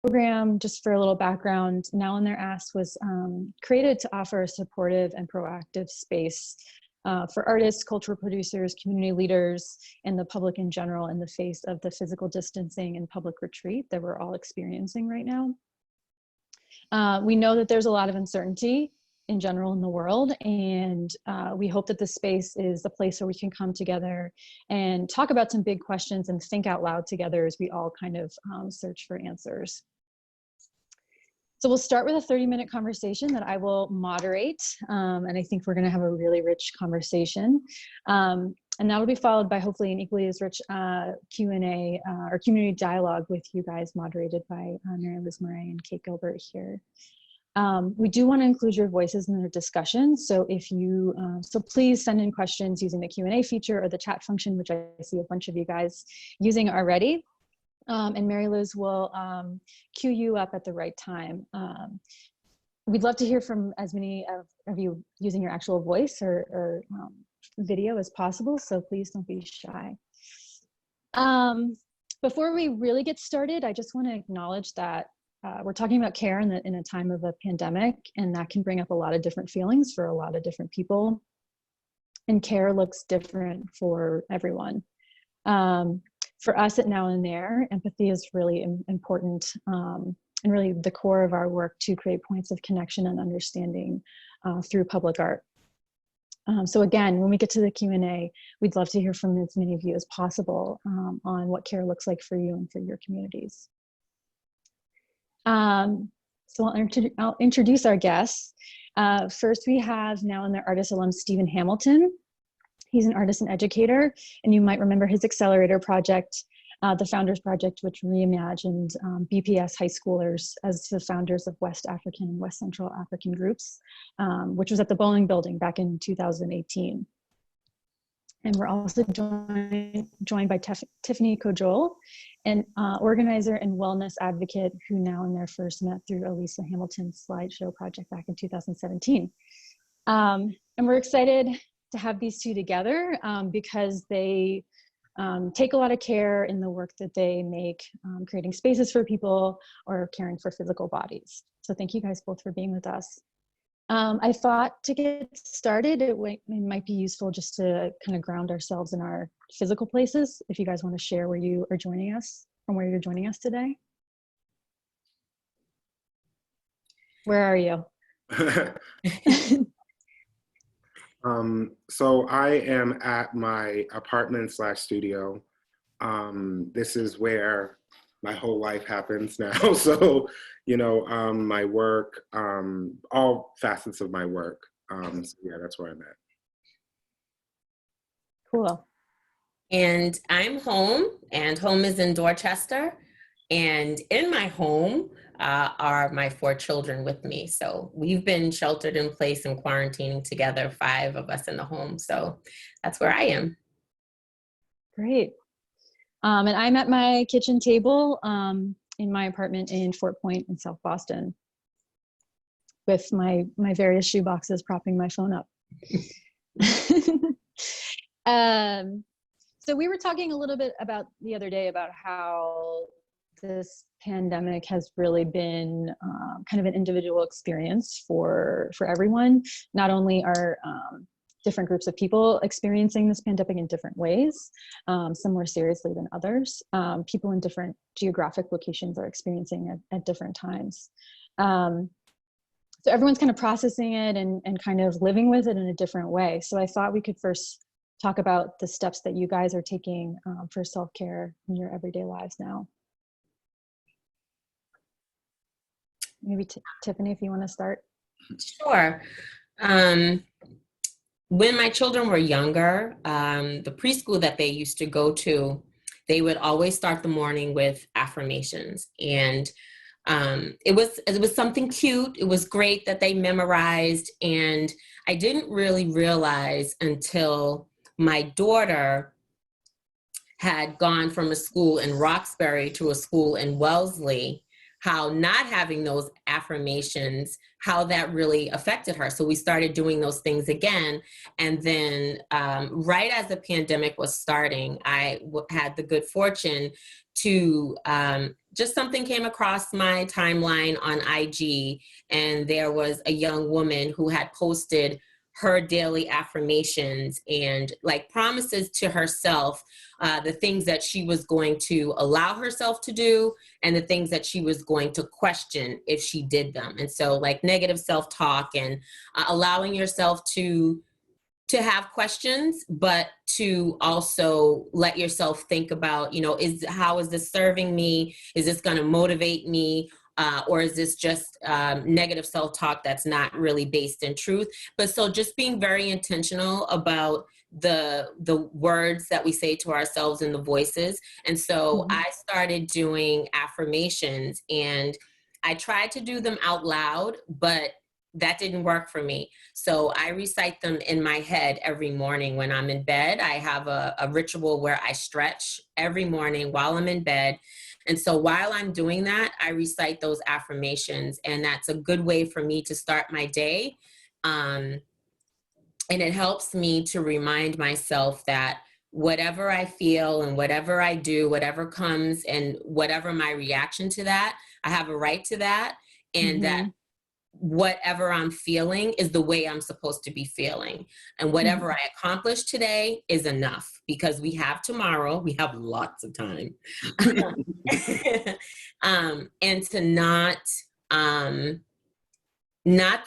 program, just for a little background, N+T Asks was created to offer a supportive and proactive space for artists, cultural producers, community leaders, and the public in general in the face of the physical distancing and public retreat that we're all experiencing right now. We know that there's a lot of uncertainty in general in the world, and we hope that this space is a place where we can come together and talk about some big questions and think out loud together as we all kind of search for answers. So we'll start with a 30-minute conversation that I will moderate, and I think we're going to have a really rich conversation. And that will be followed by hopefully an equally as rich Q&A or community dialogue with you guys, moderated by Mary Liz Murray and Kate Gilbert here. We do want to include your voices in the discussion, so if you, so please send in questions using the Q&A feature or the chat function, which I see a bunch of you guys using already. And Mary Liz will cue you up at the right time. We'd love to hear from as many of you using your actual voice or video as possible, so please don't be shy. Before we really get started, I just want to acknowledge that we're talking about care in a time of a pandemic, and that can bring up a lot of different feelings for a lot of different people. And care looks different for everyone. For us at N+T, empathy is really important and really the core of our work to create points of connection and understanding through public art. So again, when we get to the Q&A, we'd love to hear from as many of you as possible on what care looks like for you and for your communities. So I'll introduce our guests. First, we have N+T artist alum Stephen Hamilton. He's an artist and educator, and you might remember his accelerator project, the Founders Project, which reimagined BPS high schoolers as the founders of West African and West Central African groups, which was at the Bowling Building back in 2018. And we're also joined by Tiffany Cogell, an organizer and wellness advocate who N+T first met through Elisa Hamilton's slideshow project back in 2017. And we're excited to have these two together because they take a lot of care in the work that they make, creating spaces for people or caring for physical bodies. So thank you guys both for being with us. I thought to get started, it might be useful just to kind of ground ourselves in our physical places. If you guys want to share where you are joining us, from where you're joining us today. Where are you? So I am at my apartment / studio. This is where my whole life happens now. So, you know, my work, all facets of my work. So yeah, that's where I'm at. Cool. And I'm home, and home is in Dorchester. And in my home are my 4 children with me. So we've been sheltered in place and quarantining together, 5 of us in the home. So that's where I am. Great. And I'm at my kitchen table in my apartment in Fort Point in South Boston with my various shoe boxes propping my phone up. So we were talking a little bit about the other day about how this pandemic has really been kind of an individual experience for everyone. Not only are different groups of people experiencing this pandemic in different ways, some more seriously than others. People in different geographic locations are experiencing it at different times. So everyone's kind of processing it and kind of living with it in a different way. So I thought we could first talk about the steps that you guys are taking for self-care in your everyday lives now. Maybe Tiffany, if you want to start. Sure. When my children were younger, the preschool that they used to go to, they would always start the morning with affirmations. And it was something cute. It was great that they memorized. And I didn't really realize until my daughter had gone from a school in Roxbury to a school in Wellesley, how not having those affirmations, how that really affected her. So we started doing those things again. And then right as the pandemic was starting, I had the good fortune to just something came across my timeline on IG, and there was a young woman who had posted her daily affirmations and like promises to herself, the things that she was going to allow herself to do and the things that she was going to question if she did them. And so like negative self-talk and allowing yourself to have questions, but to also let yourself think about, you know, how is this serving me? Is this going to motivate me? Or is this just negative self-talk that's not really based in truth? But so just being very intentional about the words that we say to ourselves and the voices. And so I started doing affirmations, and I tried to do them out loud, but that didn't work for me. So I recite them in my head every morning when I'm in bed. I have a ritual where I stretch every morning while I'm in bed. And so while I'm doing that, I recite those affirmations, and that's a good way for me to start my day. And it helps me to remind myself that whatever I feel and whatever I do, whatever comes and whatever my reaction to that, I have a right to that. And that whatever I'm feeling is the way I'm supposed to be feeing. And whatever I accomplish today is enough, because we have tomorrow, we have lots of time. And to not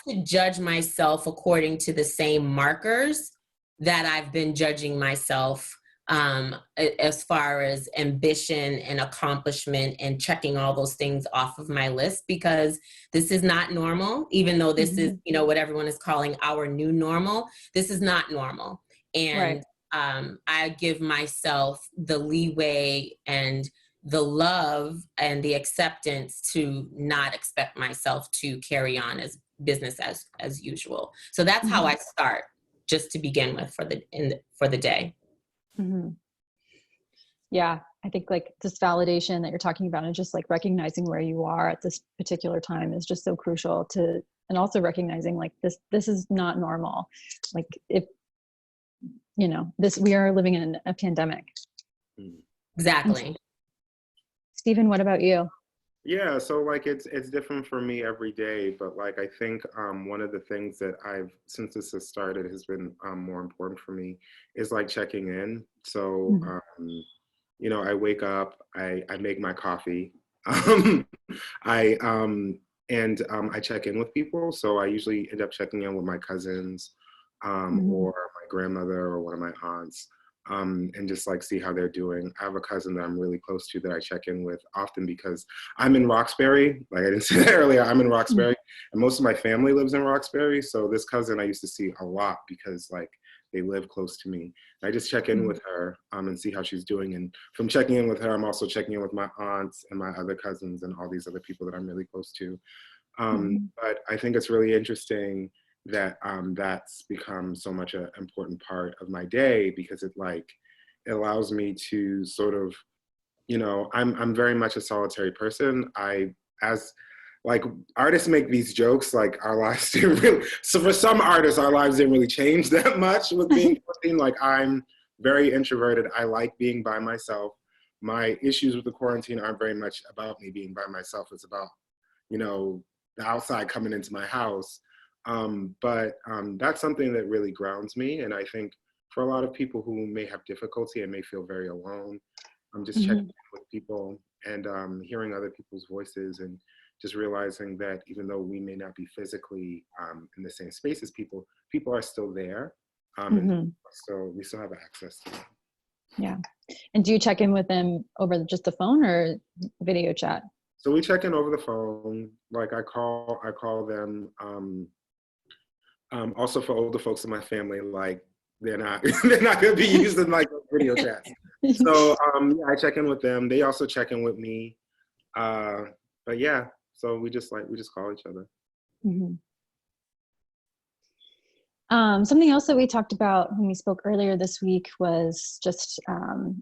to judge myself according to the same markers that I've been judging myself as far as ambition and accomplishment and checking all those things off of my list, because this is not normal, even though this is, you know, what everyone is calling our new normal. This is not normal. And I give myself the leeway and the love and the acceptance to not expect myself to carry on as business as usual. So that's how I start, just to begin with for the day. Yeah, I think like this validation that you're talking about and just like recognizing where you are at this particular time is just so crucial to, and also recognizing like this is not normal. Like if, you know, we are living in a pandemic. Exactly. Stephen, what about you? Yeah, so like it's different for me every day, but like I think one of the things that since this has started has been more important for me is like checking in. So you know, I wake up, I make my coffee, I check in with people. So I usually end up checking in with my cousins or my grandmother or one of my aunts. And just like see how they're doing. I have a cousin that I'm really close to that I check in with often because I'm in Roxbury. Like I didn't say that earlier, I'm in Roxbury, and most of my family lives in Roxbury. So this cousin I used to see a lot because like they live close to me. I just check in with her and see how she's doing. And from checking in with her, I'm also checking in with my aunts and my other cousins and all these other people that I'm really close to. But I think it's really interesting that that's become so much an important part of my day, because it allows me to sort of, you know, I'm very much a solitary person. As like artists make these jokes like our lives didn't really, so for some artists our lives didn't really change that much with being quarantined. Like I'm very introverted. I like being by myself. My issues with the quarantine aren't very much about me being by myself. It's about, you know, the outside coming into my house. But that's something that really grounds me. And I think for a lot of people who may have difficulty and may feel very alone, I'm just checking in with people and hearing other people's voices and just realizing that even though we may not be physically in the same space as people are still there. So we still have access to them. Yeah. And do you check in with them over just the phone or video chat? So we check in over the phone. Like I call them. Also for older folks in my family, like they're not gonna be using like video chats. So yeah, I check in with them. They also check in with me. But yeah, so we just call each other. Something else that we talked about when we spoke earlier this week was just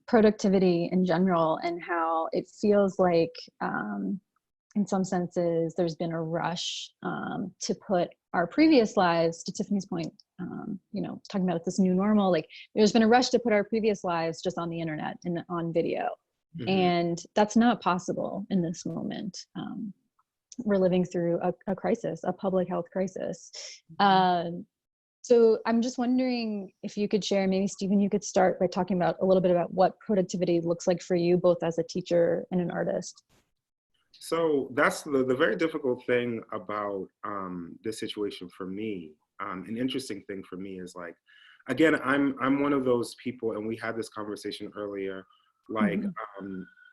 productivity in general, and how it feels like in some senses, there's been a rush to put our previous lives, to Tiffany's point, you know, talking about this new normal, like there's been a rush to put our previous lives just on the internet and on video. Mm-hmm. And that's not possible in this moment. We're living through a crisis, a public health crisis. So I'm just wondering if you could share, maybe Stephen, you could start by talking about a little bit about what productivity looks like for you, both as a teacher and an artist. So that's the very difficult thing about this situation for me. An interesting thing for me is like, again, I'm one of those people, and we had this conversation earlier, like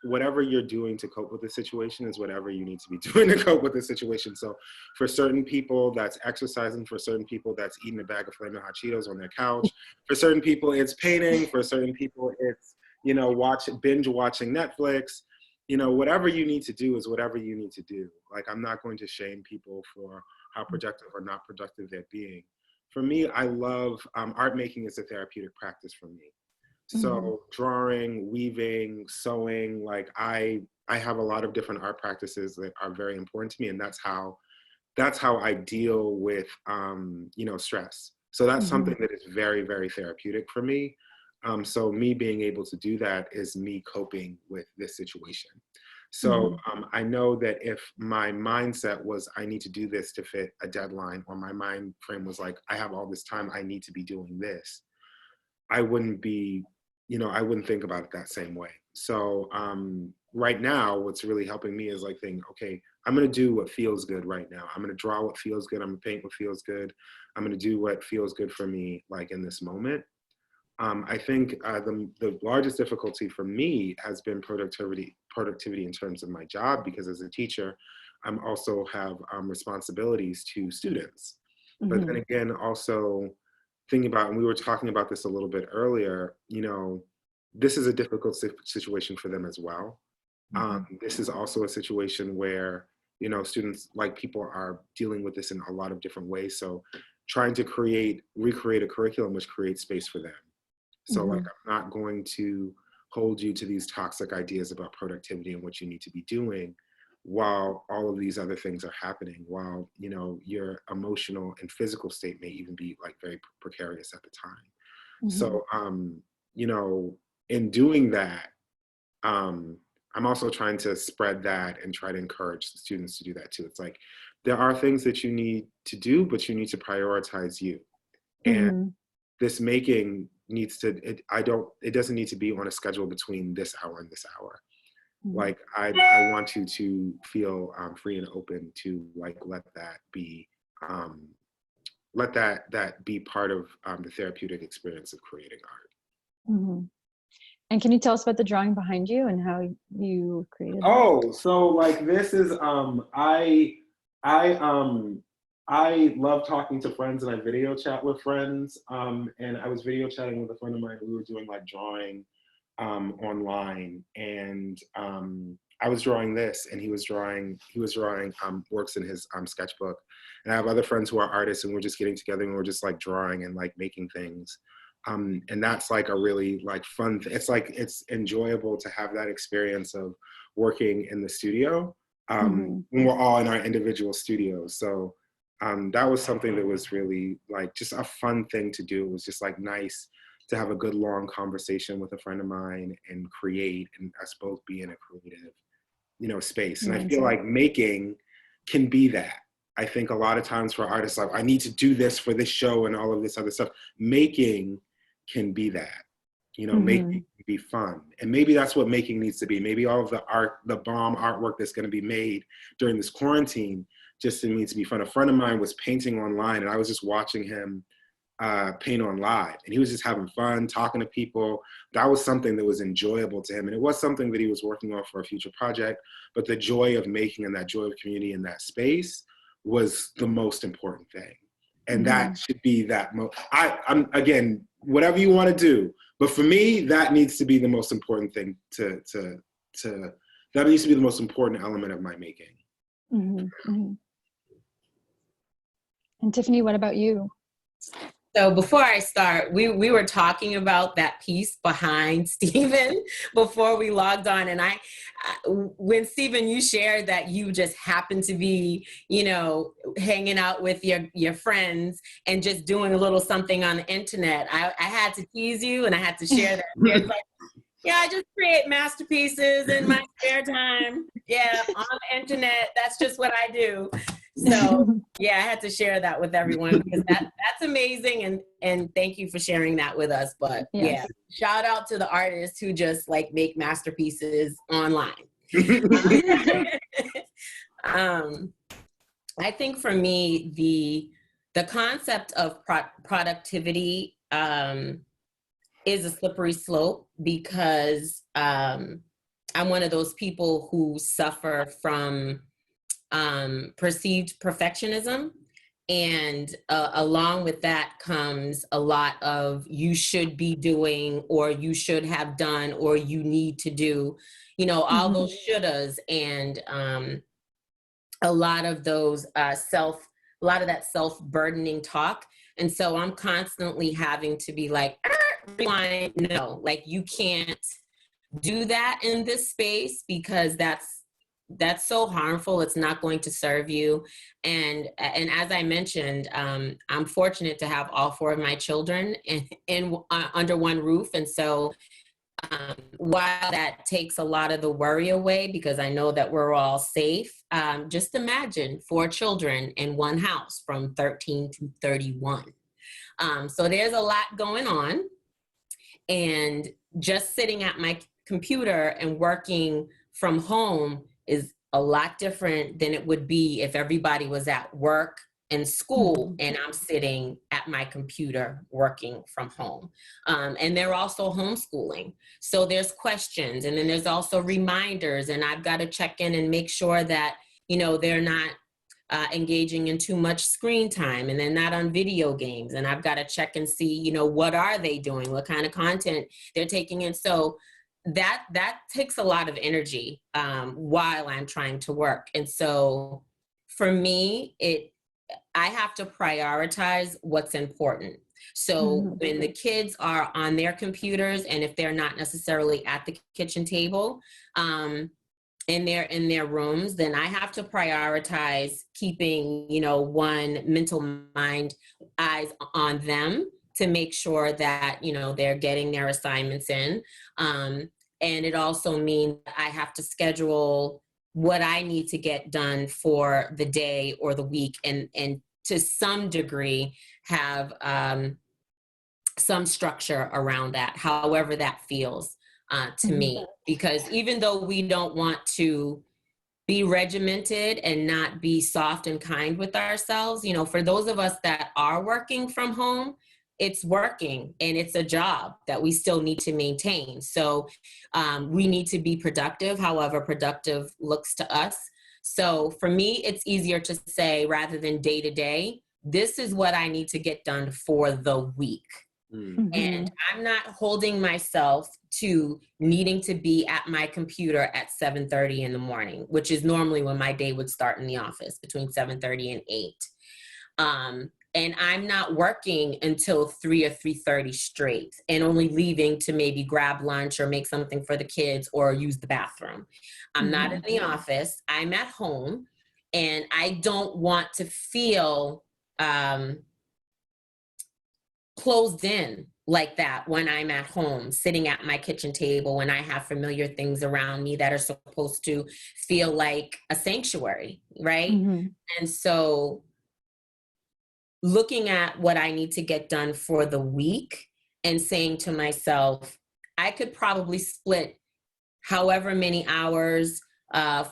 whatever you're doing to cope with the situation is whatever you need to be doing to cope with the situation. So for certain people, that's exercising. For certain people, that's eating a bag of Flamin' Hot Cheetos on their couch. For certain people, it's painting. For certain people, it's, you know, binge watching Netflix. You know, whatever you need to do is whatever you need to do. Like, I'm not going to shame people for how productive or not productive they're being. For me, I love, art making is a therapeutic practice for me. So drawing, weaving, sewing, like I have a lot of different art practices that are very important to me. And that's how I deal with, you know, stress. So that's something that is very, very therapeutic for me. So me being able to do that is me coping with this situation. So I know that if my mindset was, I need to do this to fit a deadline, or my mind frame was like, I have all this time, I need to be doing this, I wouldn't be, you know, I wouldn't think about it that same way. So right now, what's really helping me is like thinking, okay, I'm gonna do what feels good right now. I'm gonna draw what feels good. I'm gonna paint what feels good. I'm gonna do what feels good for me, like in this moment. I think the largest difficulty for me has been productivity in terms of my job, because as a teacher, I'm also have responsibilities to students. But then again, also thinking about, and we were talking about this a little bit earlier, you know, this is a difficult situation for them as well. This is also a situation where, you know, students, like people are dealing with this in a lot of different ways. So trying to recreate a curriculum which creates space for them. So like, I'm not going to hold you to these toxic ideas about productivity and what you need to be doing while all of these other things are happening, while, you know, your emotional and physical state may even be like very precarious at the time. So, you know, in doing that, I'm also trying to spread that and try to encourage students to do that too. It's like, there are things that you need to do, but you need to prioritize you. And this making needs to, it doesn't need to be on a schedule between this hour and this hour. Like, I want you to feel free and open to like, let that be part of the therapeutic experience of creating art. And can you tell us about the drawing behind you and how you created that? Oh, so like, this is, I love talking to friends, and I video chat with friends. And I was video chatting with a friend of mine. We were doing like drawing online, and I was drawing this, and he was drawing works in his sketchbook. And I have other friends who are artists, and we're just getting together and we're just like drawing and like making things. And that's like a really like fun, it's like, it's enjoyable to have that experience of working in the studio when we're all in our individual studios. So that was something that was really like just a fun thing to do. It was just like nice to have a good long conversation with a friend of mine and create, and us both be in a creative, you know, space. And I feel like making can be that. I think a lot of times for artists, like, I need to do this for this show and all of this other stuff. Making can be that, you know, making can be fun. And maybe that's what making needs to be. Maybe all of the art, the bomb artwork that's gonna be made during this quarantine just needs to be fun. A friend of mine was painting online, and I was just watching him paint on live, and he was just having fun, talking to people. That was something that was enjoyable to him, and it was something that he was working on for a future project. But the joy of making and that joy of community in that space was the most important thing. And that should be that. I'm again, whatever you want to do, but for me, that needs to be the most important thing. That needs to be the most important element of my making. And Tiffany, what about you? So before I start, we were talking about that piece behind Stephen before we logged on. And when Stephen, you shared that you just happened to be, hanging out with your friends and just doing a little something on the internet, I had to tease you and I had to share that. It's like, yeah, I just create masterpieces in my spare time. Yeah, on the internet. That's just what I do. So yeah, I had to share that with everyone because that's amazing, and thank you for sharing that with us. But yeah, shout out to the artists who just like make masterpieces online. I think for me, the concept of productivity is a slippery slope because I'm one of those people who suffer from perceived perfectionism. And along with that comes a lot of you should be doing, or you should have done, or you need to do, all those shouldas, and a lot of that self-burdening talk. And so I'm constantly having to be like, rewind, no, like you can't do that in this space because that's so harmful. It's not going to serve you. And as I mentioned, I'm fortunate to have all 4 of my children under one roof. And so while that takes a lot of the worry away, because I know that we're all safe, just imagine 4 children in one house from 13 to 31. So there's a lot going on. And just sitting at my computer and working from home is a lot different than it would be if everybody was at work and school and I'm sitting at my computer working from home. And they're also homeschooling. So there's questions, and then there's also reminders, and I've got to check in and make sure that, they're not engaging in too much screen time, and they're not on video games. And I've got to check and see, what are they doing? What kind of content they're taking in? So that takes a lot of energy while I'm trying to work. And so for me, I have to prioritize what's important. So when the kids are on their computers, and if they're not necessarily at the kitchen table, and they're in their rooms, then I have to prioritize keeping, one mental mind eyes on them to make sure that, they're getting their assignments in. And it also means I have to schedule what I need to get done for the day or the week, and to some degree have some structure around that, however that feels to me. Because even though we don't want to be regimented and not be soft and kind with ourselves, for those of us that are working from home, it's working and it's a job that we still need to maintain. So we need to be productive, however productive looks to us. So for me, it's easier to say, rather than day to day, this is what I need to get done for the week. And I'm not holding myself to needing to be at my computer at 7:30 in the morning, which is normally when my day would start in the office, between 7:30 and 8. And I'm not working until 3 or 3:30 straight, and only leaving to maybe grab lunch or make something for the kids or use the bathroom. I'm not in the office. I'm at home, and I don't want to feel closed in like that when I'm at home, sitting at my kitchen table, when I have familiar things around me that are supposed to feel like a sanctuary, right? And so looking at what I need to get done for the week and saying to myself, I could probably split however many hours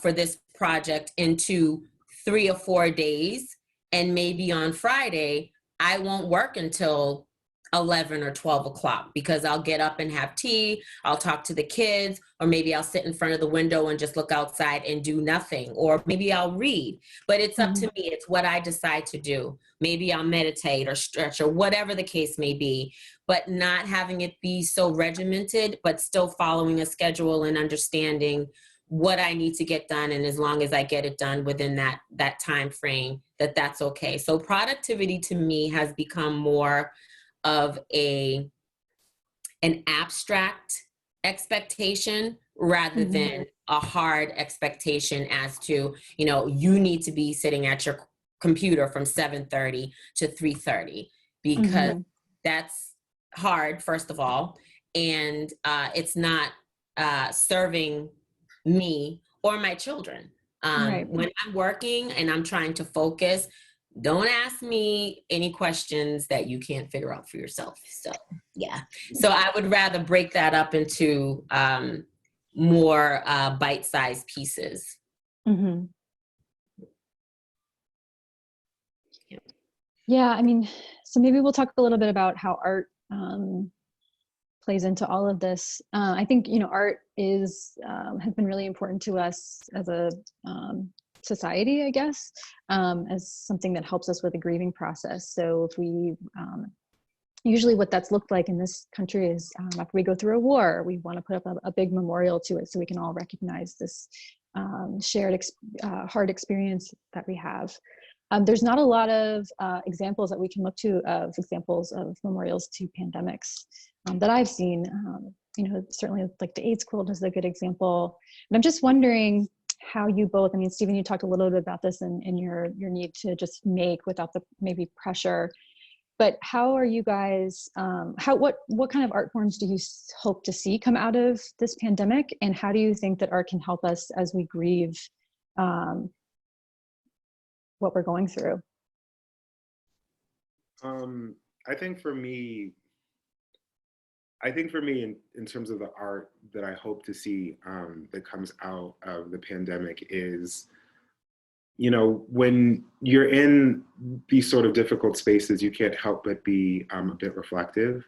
for this project into 3 or 4 days. And maybe on Friday, I won't work until 11 or 12 o'clock, because I'll get up and have tea, I'll talk to the kids, or maybe I'll sit in front of the window and just look outside and do nothing, or maybe I'll read. But it's up to me. It's what I decide to do. Maybe I'll meditate or stretch or whatever the case may be, but not having it be so regimented, but still following a schedule and understanding what I need to get done. And as long as I get it done within that time frame, that's okay. So productivity to me has become more of an abstract expectation rather than a hard expectation as to, you know, you need to be sitting at your computer from 7:30 to 3:30, because that's hard, first of all, and it's not serving me or my children. When I'm working and I'm trying to focus, don't ask me any questions that you can't figure out for yourself. So yeah, so I would rather break that up into more bite-sized pieces. Yeah, I mean, so maybe we'll talk a little bit about how art plays into all of this. I think, you know, art is has been really important to us as a society, I guess, as something that helps us with the grieving process. So if we, usually what that's looked like in this country is after we go through a war, we want to put up a big memorial to it so we can all recognize this shared hard experience that we have. There's not a lot of examples that we can look to of examples of memorials to pandemics that I've seen. You know, certainly like the AIDS quilt is a good example. And I'm just wondering how you both, I mean, Stephen, you talked a little bit about this in your need to just make without the maybe pressure, but how are you guys, what kind of art forms do you hope to see come out of this pandemic? And how do you think that art can help us as we grieve what we're going through? I think for me, in terms of the art that I hope to see that comes out of the pandemic is, you know, when you're in these sort of difficult spaces, you can't help but be a bit reflective.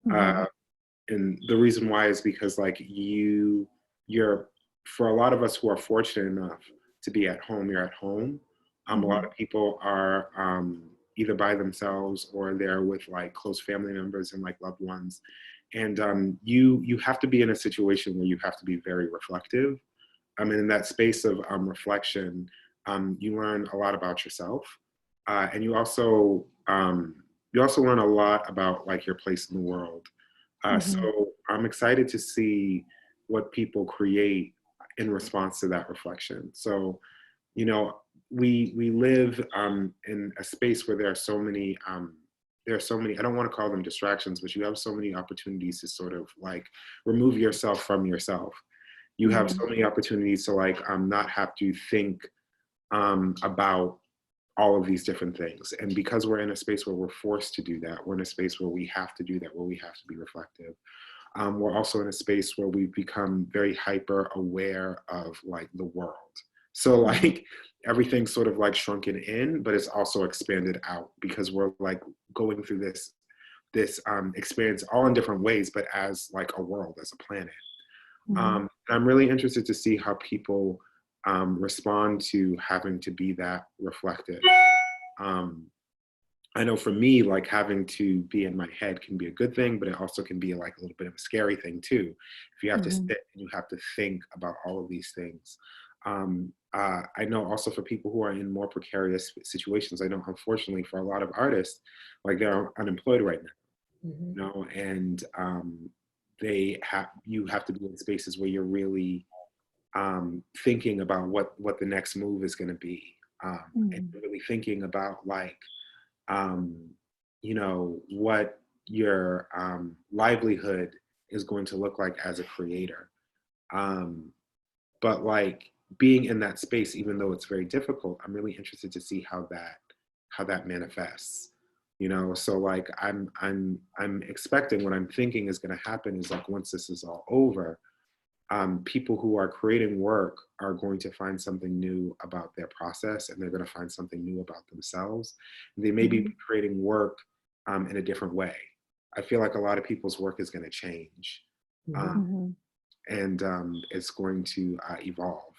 And the reason why is because like you're, for a lot of us who are fortunate enough to be at home, you're at home. A lot of people are either by themselves or they're with like close family members and like loved ones. And you have to be in a situation where you have to be very reflective. I mean, in that space of reflection, you learn a lot about yourself, and you also learn a lot about like your place in the world. So I'm excited to see what people create in response to that reflection. So, you know, we live in a space where there are so many, I don't want to call them distractions, but you have so many opportunities to sort of like remove yourself from yourself. You have so many opportunities to like not have to think about all of these different things. And because we're in a space where we're forced to do that, we're in a space where we have to do that, where we have to be reflective. We're also in a space where we've become very hyper aware of like the world. So like everything's sort of like shrunken in, but it's also expanded out because we're like going through this experience all in different ways, but as like a world, as a planet. I'm really interested to see how people respond to having to be that reflective. I know for me, like having to be in my head can be a good thing, but it also can be like a little bit of a scary thing too. If you have to sit and you have to think about all of these things. I know also for people who are in more precarious situations, I know unfortunately for a lot of artists, like they're unemployed right now, you know, and you have to be in spaces where you're really thinking about what the next move is going to be, and really thinking about like, you know, what your livelihood is going to look like as a creator. But like being in that space, even though it's very difficult, I'm really interested to see how that manifests. You know, so like I'm expecting, what I'm thinking is going to happen is like once this is all over, people who are creating work are going to find something new about their process, and they're going to find something new about themselves. They may be creating work in a different way. I feel like a lot of people's work is going to change, and it's going to evolve.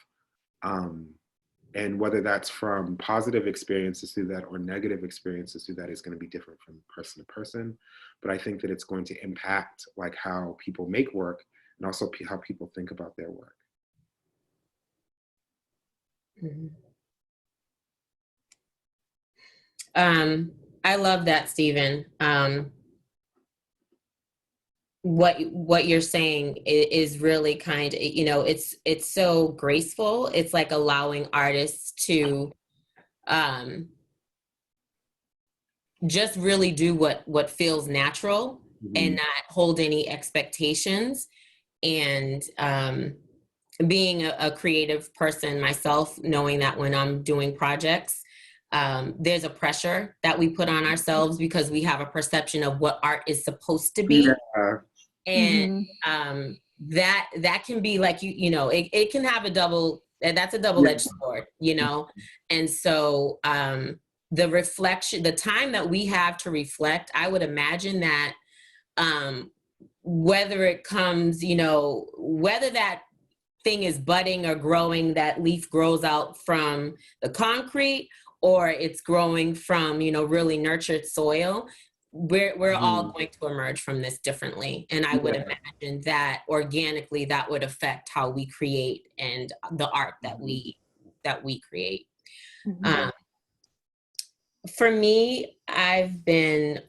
And whether that's from positive experiences through that or negative experiences through that is going to be different from person to person. But I think that it's going to impact like how people make work, and also how people think about their work. I love that, Stephen. what you're saying is really kind of, it's so graceful. It's like allowing artists to just really do what feels natural and not hold any expectations. And being a creative person myself, knowing that when I'm doing projects, there's a pressure that we put on ourselves because we have a perception of what art is supposed to be. Yeah. And that can be like, it can have that's a double-edged sword, And so the reflection, the time that we have to reflect, I would imagine that whether it comes, whether that thing is budding or growing, that leaf grows out from the concrete, or it's growing from, really nurtured soil, we're all going to emerge from this differently. And I would imagine that organically that would affect how we create and the art that we create. For me, I've been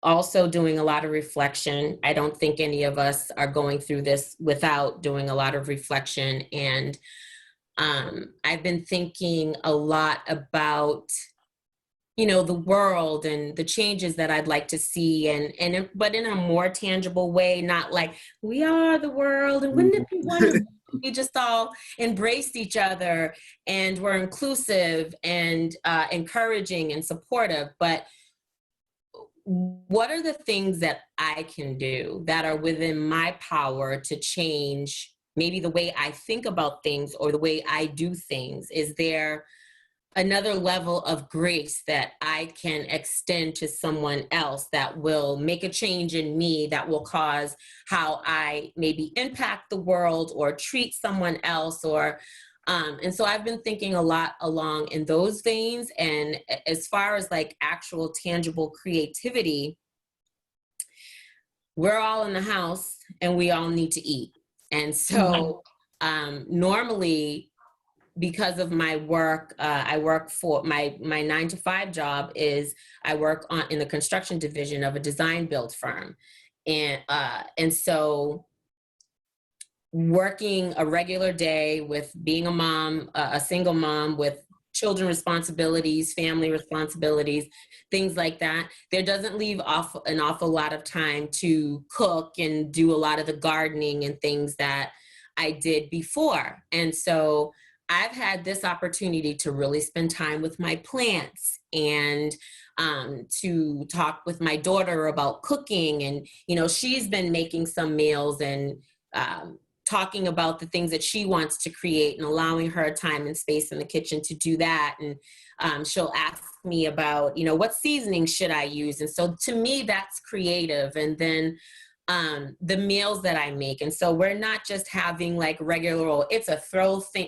also doing a lot of reflection. I don't think any of us are going through this without doing a lot of reflection. And I've been thinking a lot about, the world and the changes that I'd like to see, but in a more tangible way, not like we are the world and wouldn't it be wonderful if we just all embraced each other and were inclusive and encouraging and supportive. But what are the things that I can do that are within my power to change maybe the way I think about things or the way I do things? Is there another level of grace that I can extend to someone else that will make a change in me, that will cause how I maybe impact the world or treat someone else? And so I've been thinking a lot along in those veins. And as far as like actual tangible creativity, we're all in the house and we all need to eat. And so normally, because of my work, I work for my 9-to-5 job is I work in the construction division of a design build firm. And so working a regular day with being a mom, a single mom with children responsibilities, family responsibilities, things like that, there doesn't leave an awful lot of time to cook and do a lot of the gardening and things that I did before. And so I've had this opportunity to really spend time with my plants and to talk with my daughter about cooking. And, she's been making some meals and talking about the things that she wants to create and allowing her time and space in the kitchen to do that. And she'll ask me about, what seasoning should I use? And so to me, that's creative. And then the meals that I make. And so we're not just having like regular, it's a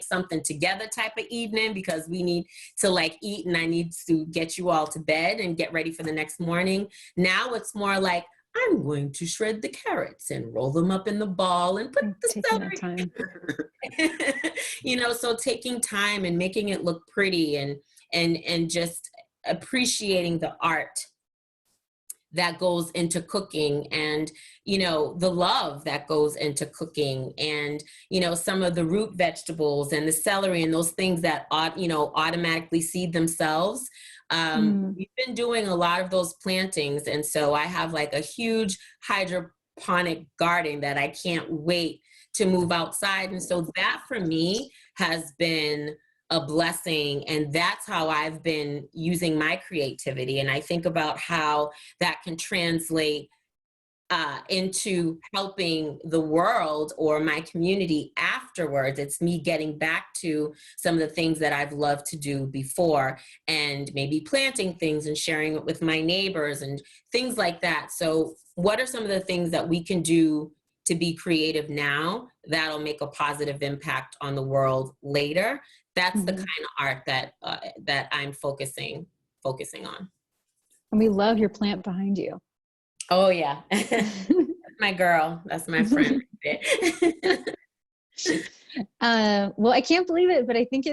something together type of evening because we need to like eat and I need to get you all to bed and get ready for the next morning. Now it's more like, I'm going to shred the carrots and roll them up in the ball and put the celery. Time. So taking time and making it look pretty and just appreciating the art that goes into cooking and, the love that goes into cooking and, some of the root vegetables and the celery and those things that, automatically seed themselves. We've been doing a lot of those plantings. And so I have like a huge hydroponic garden that I can't wait to move outside. And so that for me has been a blessing. And that's how I've been using my creativity. And I think about how that can translate into helping the world or my community afterwards. It's me getting back to some of the things that I've loved to do before and maybe planting things and sharing it with my neighbors and things like that. So what are some of the things that we can do to be creative now that'll make a positive impact on the world later? That's the kind of art that I'm focusing on. And we love your plant behind you. Oh yeah. That's my girl. That's my friend. Well, I can't believe it, but I think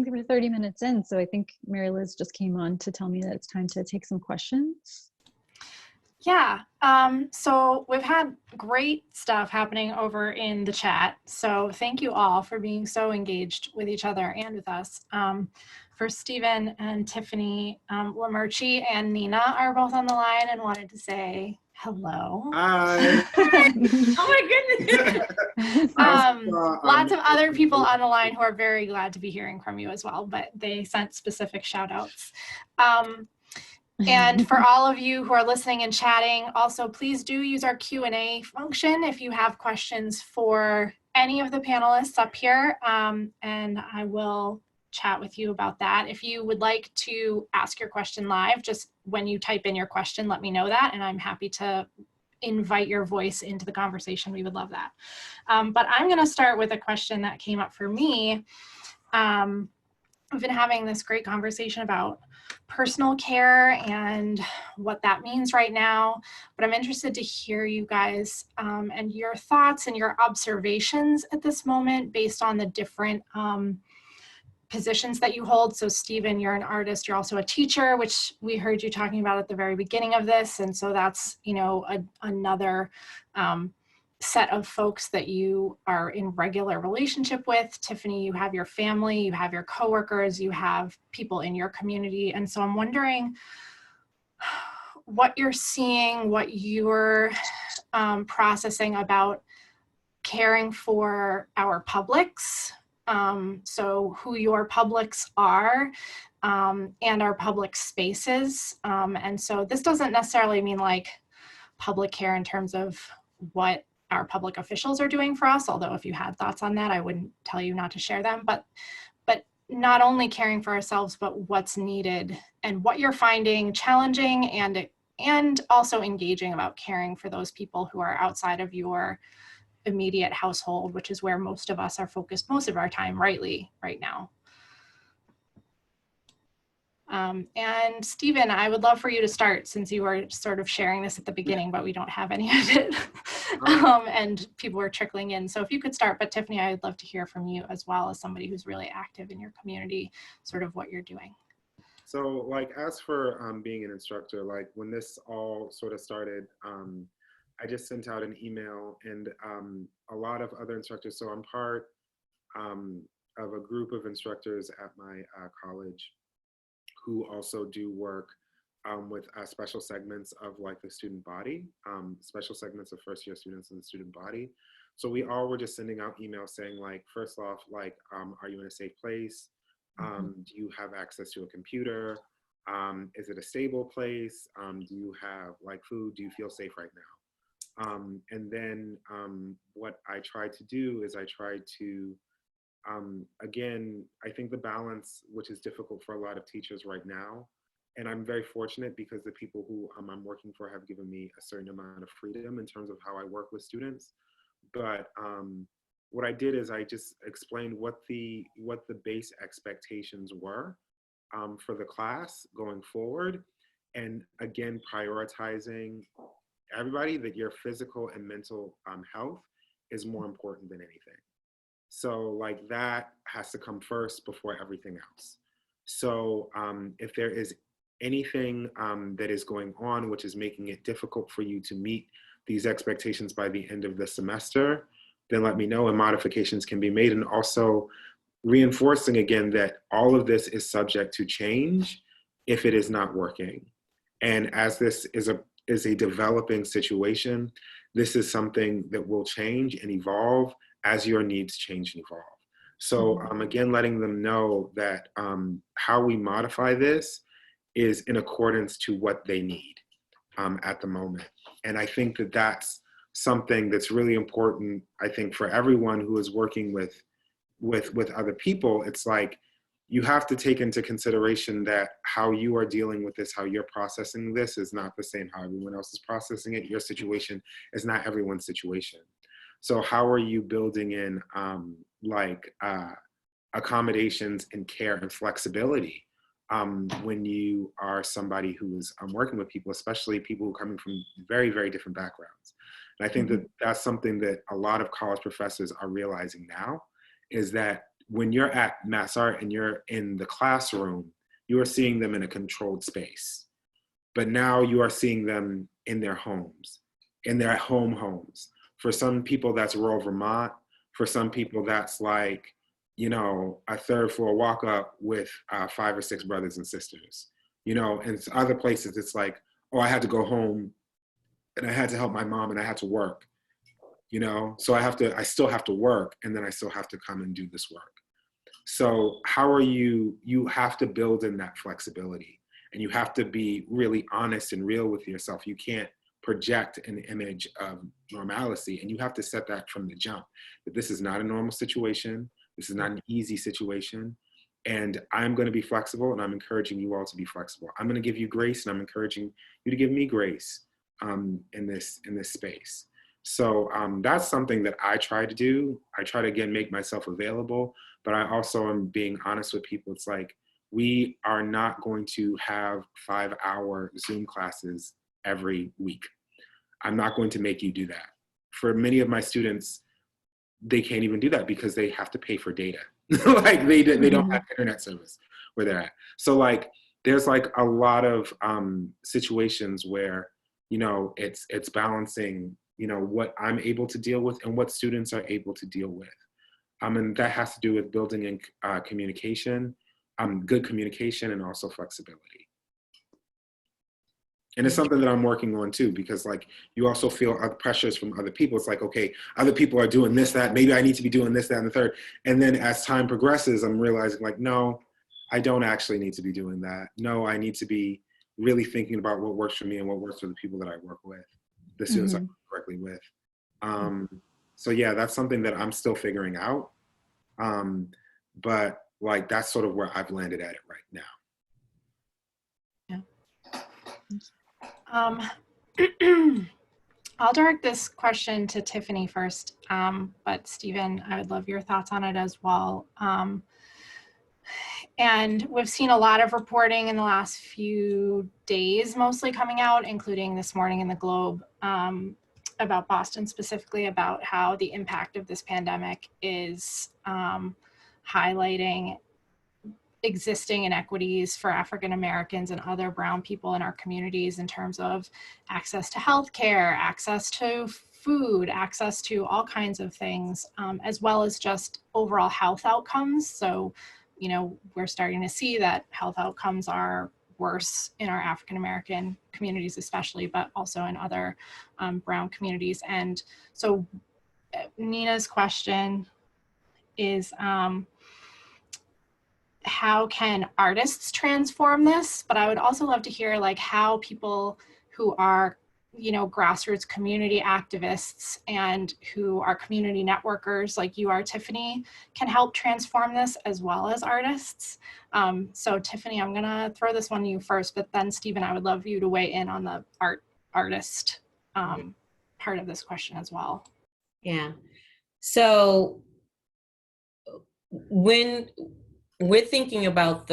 we're 30 minutes in. So I think Mary Liz just came on to tell me that it's time to take some questions. Yeah, so we've had great stuff happening over in the chat. So thank you all for being so engaged with each other and with us. For Stephen and Tiffany, Lamerchi and Nina are both on the line and wanted to say hello. Hi. Oh my goodness. Lots of other people on the line who are very glad to be hearing from you as well, but they sent specific shout outs. And for all of you who are listening and chatting, also please do use our Q&A function if you have questions for any of the panelists up here, and I will chat with you about that. If you would like to ask your question live, just when you type in your question, let me know that, and I'm happy to invite your voice into the conversation. We would love that. But I'm going to start with a question that came up for me. We've been having this great conversation about personal care and what that means right now, but I'm interested to hear you guys and your thoughts and your observations at this moment based on the different positions that you hold. So Stephen, you're an artist, you're also a teacher, which we heard you talking about at the very beginning of this. And so that's, you know, another set of folks that you are in regular relationship with. Tiffany, you have your family, you have your coworkers, you have people in your community. And so I'm wondering what you're seeing, what you're processing about caring for our publics. So who your publics are and our public spaces. And so this doesn't necessarily mean like public care in terms of what our public officials are doing for us, although if you had thoughts on that, I wouldn't tell you not to share them, but not only caring for ourselves, but what's needed and what you're finding challenging and also engaging about caring for those people who are outside of your immediate household, which is where most of us are focused most of our time rightly right now. And Stephen, I would love for you to start since you were sort of sharing this at the beginning, but we don't have any of it. And people were trickling in. So if you could start, but Tiffany, I would love to hear from you as well as somebody who's really active in your community, sort of what you're doing. So like, as for being an instructor, like when this all sort of started, I just sent out an email and a lot of other instructors. So I'm part of a group of instructors at my college who also do work with special segments of like the student body, special segments of first year students in the student body. So we all were just sending out emails saying like, first off, like, are you in a safe place? Do you have access to a computer? Is it a stable place? Do you have like food? Do you feel safe right now? And then what I tried to do is I tried to, again, I think the balance, which is difficult for a lot of teachers right now, and I'm very fortunate because the people who I'm working for have given me a certain amount of freedom in terms of how I work with students. But what I did is I just explained what the base expectations were for the class going forward. And again, prioritizing everybody that your physical and mental health is more important than anything. So like that has to come first before everything else. So if there is anything that is going on which is making it difficult for you to meet these expectations by the end of the semester, then let me know and modifications can be made. And also reinforcing again that all of this is subject to change if it is not working. And as this is a developing situation, this is something that will change and evolve as your needs change and evolve. So again, letting them know that how we modify this is in accordance to what they need at the moment. And I think that that's something that's really important, I think, for everyone who is working with other people. It's like, you have to take into consideration that how you are dealing with this, how you're processing this is not the same how everyone else is processing it. Your situation is not everyone's situation. So how are you building in accommodations and care and flexibility when you are somebody who is working with people, especially people who are coming from very, very different backgrounds? And I think that that's something that a lot of college professors are realizing now, is that when you're at Mass Art and you're in the classroom, you are seeing them in a controlled space. But now you are seeing them in their homes, in their homes. For some people, that's rural Vermont. For some people, that's like, you know, a third floor walk up with 5 or 6 brothers and sisters, you know, and other places it's like, oh, I had to go home and I had to help my mom and I had to work, you know, so I still have to work, and then I still have to come and do this work. So how are you have to build in that flexibility, and you have to be really honest and real with yourself. You can't project an image of normalcy, and you have to set that from the jump, that this is not a normal situation. This is not an easy situation. And I'm going to be flexible, and I'm encouraging you all to be flexible. I'm going to give you grace, and I'm encouraging you to give me grace in this space. So that's something that I try to do. I try to, again, make myself available, but I also am being honest with people. It's like, we are not going to have 5-hour Zoom classes every week. I'm not going to make you do that. For many of my students, they can't even do that because they have to pay for data. Like they don't have internet service where they're at. So like, there's like a lot of situations where, you know, it's balancing, you know, what I'm able to deal with and what students are able to deal with. And that has to do with building in communication, good communication, and also flexibility. And it's something that I'm working on too, because like, you also feel pressures from other people. It's like, okay, other people are doing this, that, maybe I need to be doing this, that, and the third. And then as time progresses, I'm realizing like, no, I don't actually need to be doing that. No, I need to be really thinking about what works for me and what works for the people that I work with, the students I work directly with. So yeah, that's something that I'm still figuring out. But like, that's sort of where I've landed at it right now. I'll direct this question to Tiffany first, but Stephen, I would love your thoughts on it as well. And we've seen a lot of reporting in the last few days, mostly coming out, including this morning in the Globe, about Boston specifically, about how the impact of this pandemic is highlighting existing inequities for African Americans and other brown people in our communities in terms of access to healthcare, access to food, access to all kinds of things, as well as just overall health outcomes. So, you know, we're starting to see that health outcomes are worse in our African American communities especially, but also in other brown communities. And so Nina's question is, how can artists transform this? But I would also love to hear like how people who are, you know, grassroots community activists and who are community networkers like you are, Tiffany, can help transform this as well as artists. So Tiffany, I'm gonna throw this one to you first, but then Stephen, I would love you to weigh in on the artist part of this question as well. Yeah. So when we're thinking about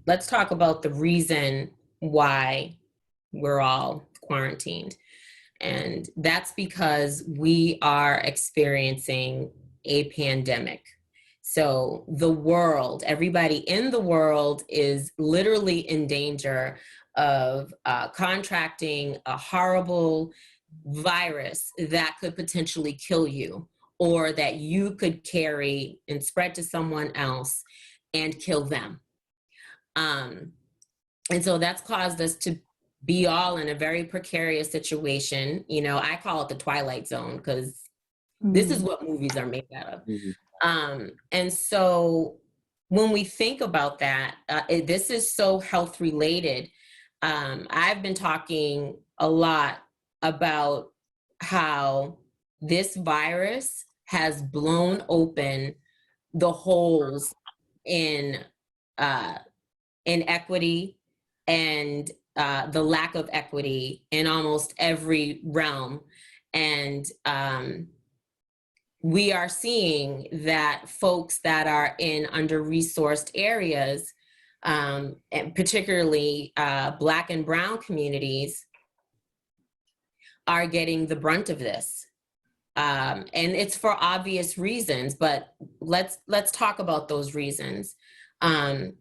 let's talk about the reason why we're all quarantined. And that's because we are experiencing a pandemic. So the world, everybody in the world is literally in danger of contracting a horrible virus that could potentially kill you, or that you could carry and spread to someone else and kill them. And so that's caused us to be all in a very precarious situation. You know, I call it the Twilight Zone because this is what movies are made out of. And so when we think about that, this is so health related. I've been talking a lot about how this virus has blown open the holes in equity and the lack of equity in almost every realm. And we are seeing that folks that are in under-resourced areas, and particularly Black and Brown communities, are getting the brunt of this. And it's for obvious reasons, but let's talk about those reasons. And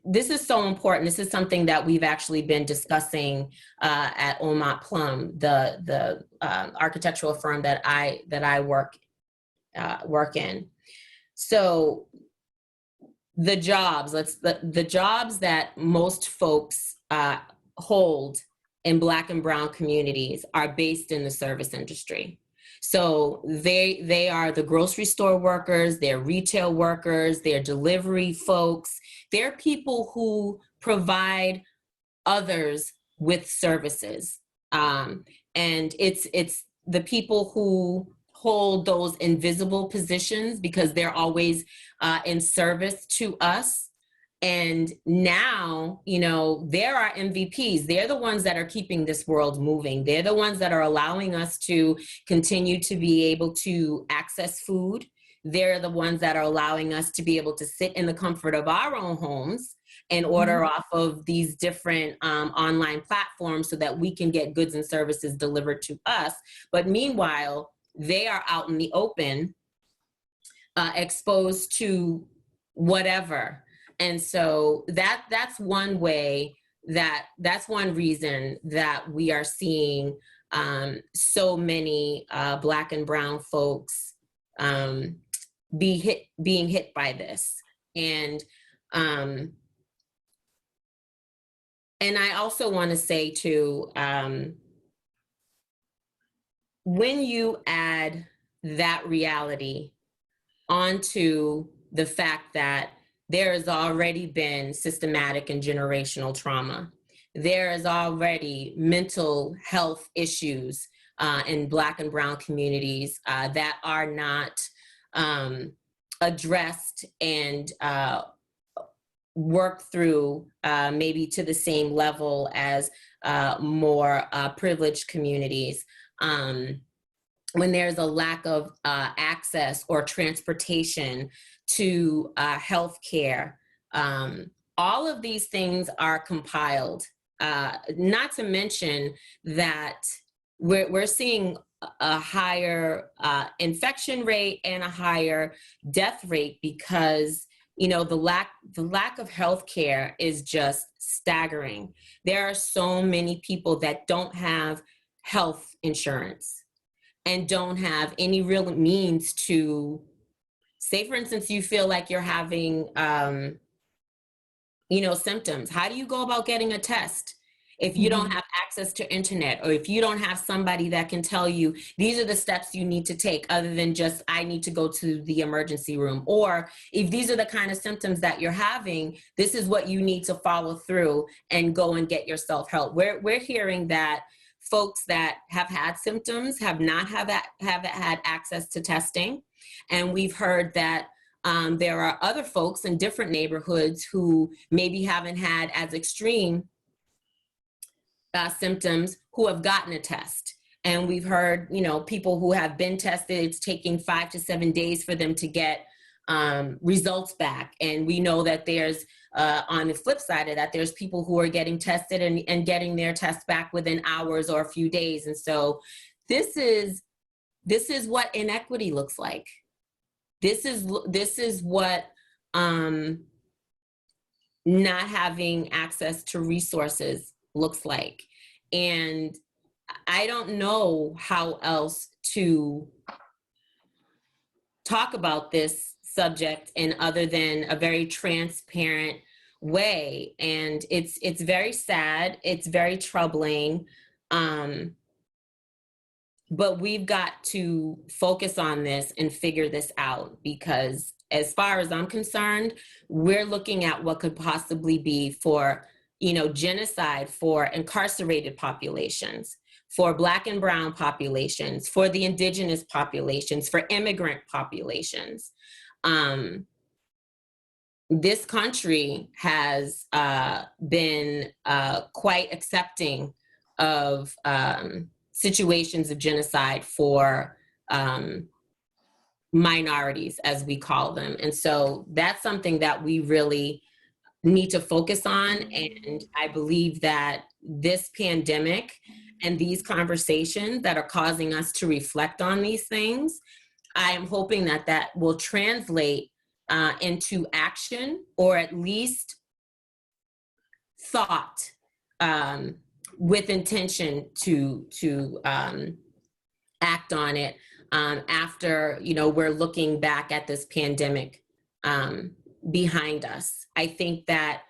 this is so important. This is something that we've actually been discussing at Omont Plum, the architectural firm that I work in. So the jobs, the jobs that most folks hold in Black and Brown communities are based in the service industry. So they are the grocery store workers, they're retail workers, they're delivery folks. They're people who provide others with services. And it's the people who hold those invisible positions because they're always in service to us. And now, you know, they're our MVPs. They're the ones that are keeping this world moving. They're the ones that are allowing us to continue to be able to access food. They're the ones that are allowing us to be able to sit in the comfort of our own homes and order off of these different online platforms so that we can get goods and services delivered to us. But meanwhile, they are out in the open, exposed to whatever. And so that's one way that's one reason that we are seeing so many Black and Brown folks being hit by this. And I also want to say too, when you add that reality onto the fact that there has already been systematic and generational trauma, there is already mental health issues in Black and Brown communities that are not addressed and worked through maybe to the same level as more privileged communities. When there's a lack of access or transportation to health care, all of these things are compiled. Not to mention that we're seeing a higher infection rate and a higher death rate because, you know, the lack of health care is just staggering. There are so many people that don't have health insurance and don't have any real means to, say, for instance, you feel like you're having, you know, symptoms. How do you go about getting a test if you don't have access to internet, or if you don't have somebody that can tell you these are the steps you need to take other than just, I need to go to the emergency room, or if these are the kind of symptoms that you're having, this is what you need to follow through and go and get yourself help. We're hearing that folks that have had symptoms have not had access to testing. And we've heard that there are other folks in different neighborhoods who maybe haven't had as extreme symptoms who have gotten a test. And we've heard, you know, people who have been tested, it's taking 5 to 7 days for them to get results back. And we know that there's, on the flip side of that, there's people who are getting tested and getting their tests back within hours or a few days. And so this is what inequity looks like. This is what not having access to resources looks like. And I don't know how else to talk about this subject in other than a very transparent way. And it's very sad, it's very troubling. But we've got to focus on this and figure this out, because as far as I'm concerned, we're looking at what could possibly be for, you know, genocide for incarcerated populations, for Black and Brown populations, for the indigenous populations, for immigrant populations. This country has been quite accepting of situations of genocide for minorities, as we call them. And so that's something that we really need to focus on. And I believe that this pandemic and these conversations that are causing us to reflect on these things, I am hoping that that will translate into action, or at least thought with intention to act on it after, you know, we're looking back at this pandemic behind us. I think that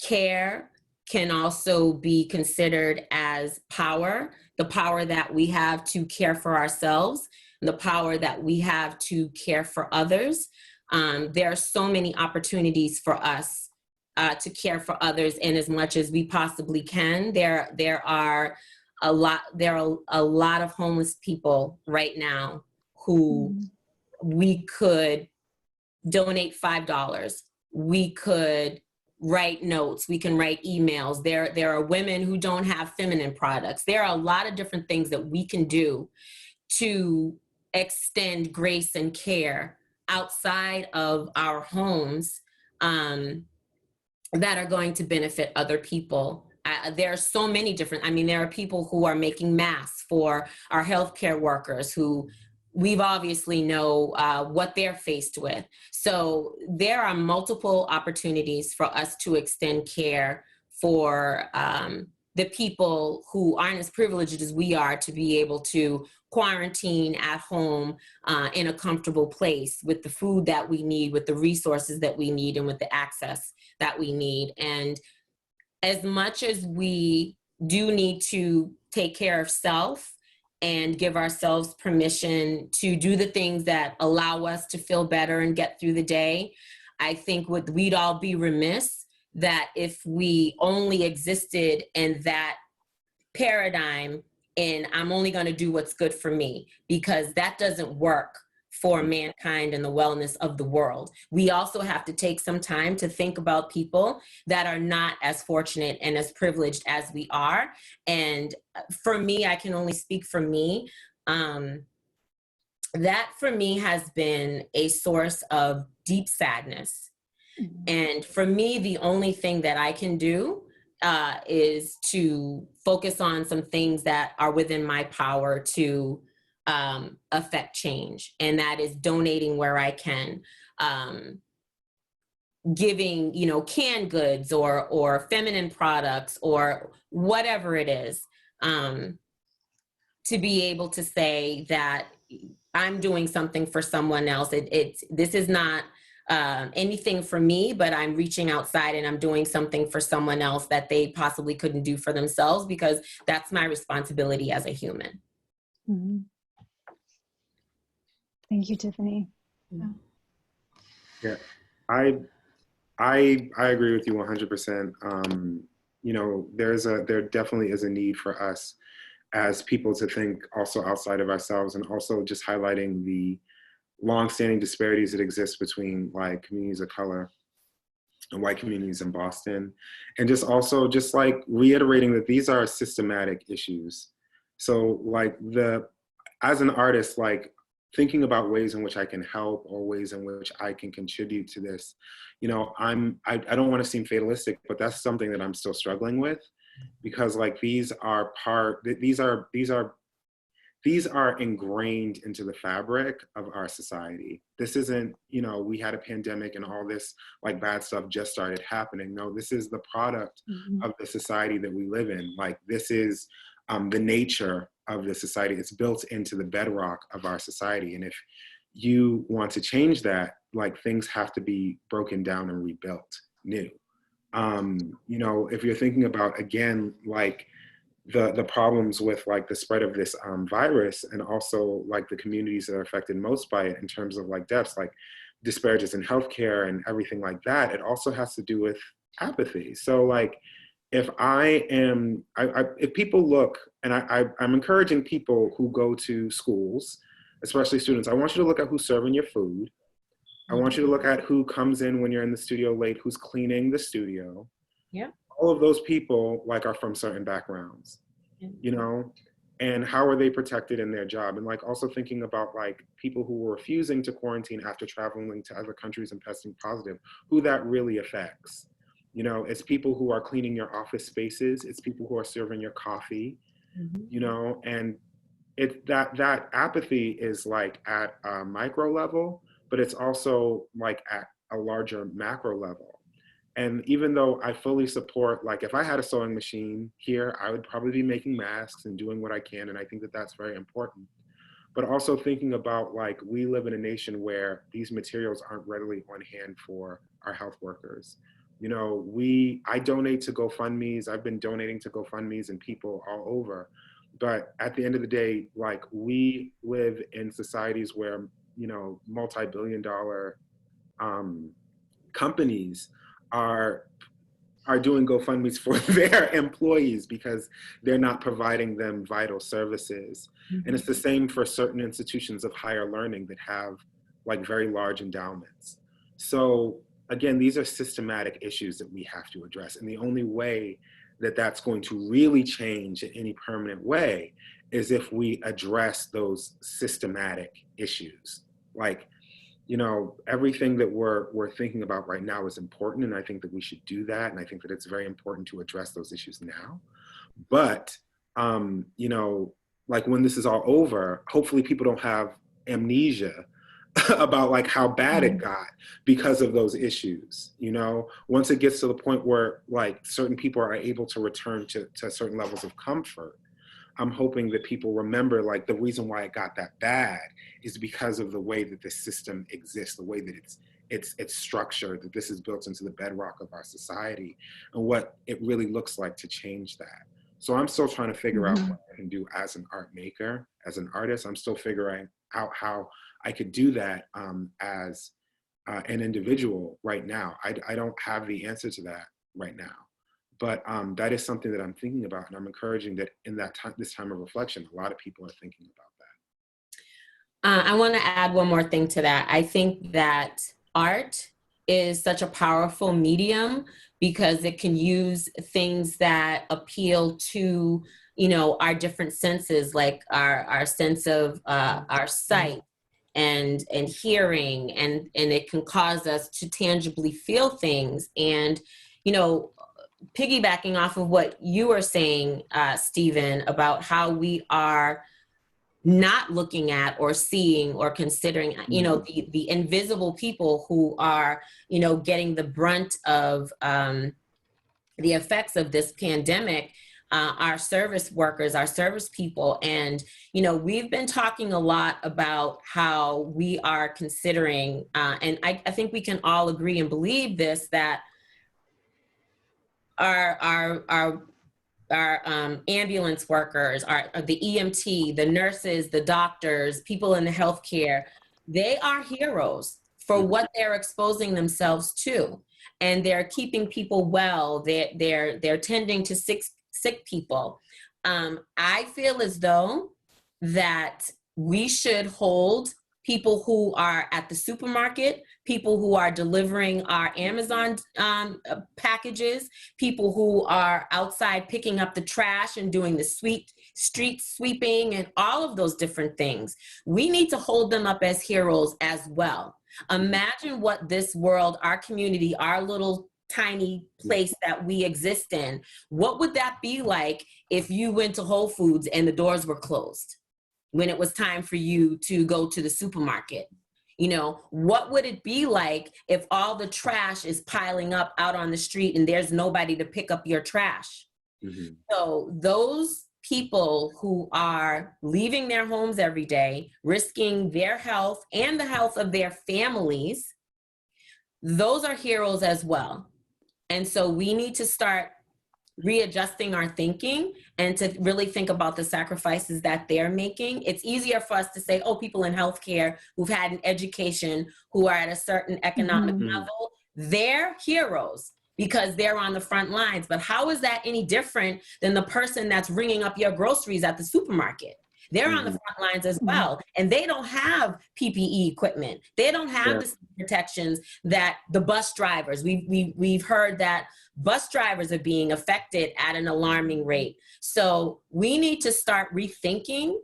care can also be considered as power, the power that we have to care for ourselves, the power that we have to care for others. There are so many opportunities for us to care for others in as much as we possibly can. There are a lot of homeless people right now who we could donate $5. We could write notes. We can write emails. There are women who don't have feminine products. There are a lot of different things that we can do to extend grace and care outside of our homes that are going to benefit other people. There are so many different, I mean, there are people who are making masks for our healthcare workers who we've obviously know what they're faced with. So there are multiple opportunities for us to extend care for the people who aren't as privileged as we are to be able to quarantine at home in a comfortable place with the food that we need, with the resources that we need, and with the access that we need. And as much as we do need to take care of self and give ourselves permission to do the things that allow us to feel better and get through the day, I think we'd all be remiss that if we only existed in that paradigm and I'm only going to do what's good for me, because that doesn't work for mankind and the wellness of the world. We also have to take some time to think about people that are not as fortunate and as privileged as we are. And for me, I can only speak for me. That for me has been a source of deep sadness. And for me, the only thing that I can do is to focus on some things that are within my power to affect change. And that is donating where I can, giving, you know, canned goods or feminine products or whatever it is, to be able to say that I'm doing something for someone else. This is not anything for me, but I'm reaching outside and I'm doing something for someone else that they possibly couldn't do for themselves, because that's my responsibility as a human. Mm-hmm. Thank you, Tiffany. Yeah, I agree with you 100%. You know, there definitely is a need for us as people to think also outside of ourselves, and also just highlighting the long-standing disparities that exist between like communities of color and white communities in Boston, and just also just like reiterating that these are systematic issues. So like as an artist, like thinking about ways in which I can help or ways in which I can contribute to this, you know, I don't want to seem fatalistic, but that's something that I'm still struggling with, because like these are ingrained into the fabric of our society. This isn't, you know, we had a pandemic and all this like bad stuff just started happening. No, this is the product of the society that we live in. Like this is the nature of the society. It's built into the bedrock of our society. And if you want to change that, like things have to be broken down and rebuilt new. You know, if you're thinking about, again, like the problems with like the spread of this virus, and also like the communities that are affected most by it in terms of like deaths, like disparities in healthcare and everything like that, it also has to do with apathy. So like, if if people look, and I'm encouraging people who go to schools, especially students, I want you to look at who's serving your food. I want you to look at who comes in when you're in the studio late, who's cleaning the studio. Yeah. All of those people like are from certain backgrounds, you know, and how are they protected in their job? And like also thinking about like people who were refusing to quarantine after traveling to other countries and testing positive, who that really affects. You know, it's people who are cleaning your office spaces. It's people who are serving your coffee, you know, and that apathy is like at a micro level, but it's also like at a larger macro level. And even though I fully support, like if I had a sewing machine here, I would probably be making masks and doing what I can. And I think that that's very important. But also thinking about, like, we live in a nation where these materials aren't readily on hand for our health workers. You know, I donate to GoFundMes. I've been donating to GoFundMes and people all over. But at the end of the day, like, we live in societies where, you know, multi-billion-dollar companies are doing GoFundMes for their employees because they're not providing them vital services. And it's the same for certain institutions of higher learning that have, like, very large endowments. So again, these are systematic issues that we have to address. And the only way that that's going to really change in any permanent way is if we address those systematic issues. Like, you know, everything that we're thinking about right now is important, and I think that we should do that, and I think that it's very important to address those issues now. But, you know, like, when this is all over, hopefully people don't have amnesia about, like, how bad it got because of those issues. You know, once it gets to the point where, like, certain people are able to return to certain levels of comfort, I'm hoping that people remember, like, the reason why it got that bad is because of the way that the system exists, the way that it's structured, that this is built into the bedrock of our society, and what it really looks like to change that. So I'm still trying to figure out what I can do as an art maker, as an artist. I'm still figuring out how I could do that as an individual right now. I don't have the answer to that right now. But that is something that I'm thinking about, and I'm encouraging that in this time of reflection, a lot of people are thinking about that. I want to add one more thing to that. I think that art is such a powerful medium because it can use things that appeal to, you know, our different senses, like our sense of our sight and hearing, and it can cause us to tangibly feel things. And, you know, piggybacking off of what you were saying, Stephen, about how we are not looking at or seeing or considering, you know, the invisible people who are, you know, getting the brunt of the effects of this pandemic, our service workers, our service people. And, you know, we've been talking a lot about how we are considering, and I think we can all agree and believe this, that our ambulance workers, the EMT, the nurses, the doctors, people in the healthcare, they are heroes for what they're exposing themselves to, and they're keeping people well. They're tending to sick people. I feel as though that we should hold people who are at the supermarket, people who are delivering our Amazon packages, people who are outside picking up the trash and doing the street sweeping and all of those different things. We need to hold them up as heroes as well. Imagine what this world, our community, our little tiny place that we exist in, what would that be like if you went to Whole Foods and the doors were closed when it was time for you to go to the supermarket? You know, what would it be like if all the trash is piling up out on the street and there's nobody to pick up your trash? So those people who are leaving their homes every day, risking their health and the health of their families, those are heroes as well. And so we need to start readjusting our thinking and to really think about the sacrifices that they're making. It's easier for us to say, oh, people in healthcare who've had an education, who are at a certain economic level, they're heroes because they're on the front lines. But how is that any different than the person that's ringing up your groceries at the supermarket? They're on the front lines as well, and they don't have PPE equipment. They don't have the protections that the bus drivers. We've heard that bus drivers are being affected at an alarming rate. So we need to start rethinking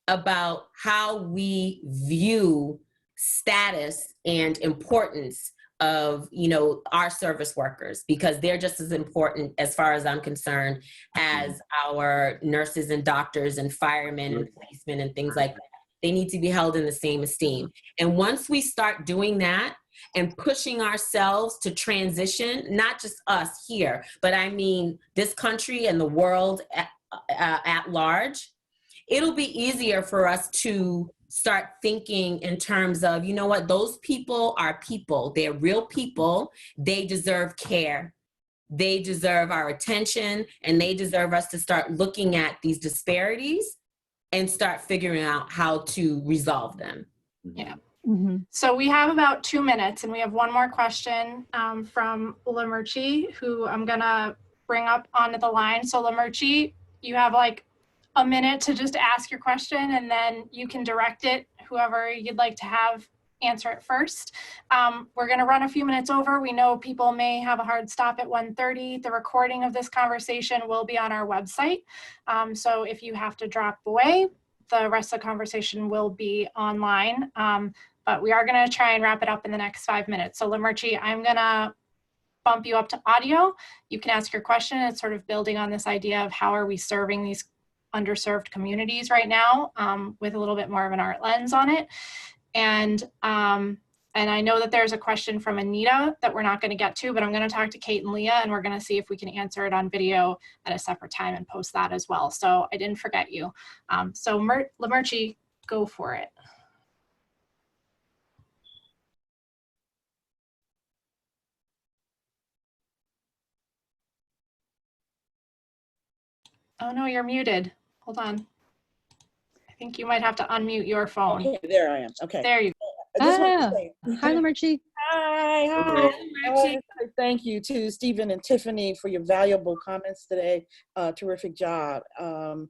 about how we view status and importance of, you know, our service workers, because they're just as important, as far as I'm concerned, as our nurses and doctors and firemen and policemen and things like that. They need to be held in the same esteem. And once we start doing that, and pushing ourselves to transition, not just us here, but I mean this country and the world at large, it'll be easier for us to start thinking in terms of, you know what, those people are people. They're real people. They deserve care. They deserve our attention, and they deserve us to start looking at these disparities and start figuring out how to resolve them. Yeah. Mm-hmm. So we have about 2 minutes, and we have one more question from Leah, who I'm gonna bring up onto the line. So Leah, you have like a minute to just ask your question, and then you can direct it whoever you'd like to have answer it first. We're gonna run a few minutes over. We know people may have a hard stop at 1:30. The recording of this conversation will be on our website. So if you have to drop away, the rest of the conversation will be online. But we are gonna try and wrap it up in the next 5 minutes. So Leah, I'm gonna bump you up to audio. You can ask your question. It's sort of building on this idea of how are we serving these underserved communities right now, with a little bit more of an art lens on it. And I know that there's a question from Anita that we're not going to get to, but I'm going to talk to Kate and Leah, and we're going to see if we can answer it on video at a separate time and post that as well. So I didn't forget you. So Leah, go for it. Oh no, you're muted. Hold on. I think you might have to unmute your phone. Okay, there I am. Okay. There you go. I just want to say, Hi, Leah. hi. I want to say thank you to Stephen and Tiffany for your valuable comments today. Terrific job. The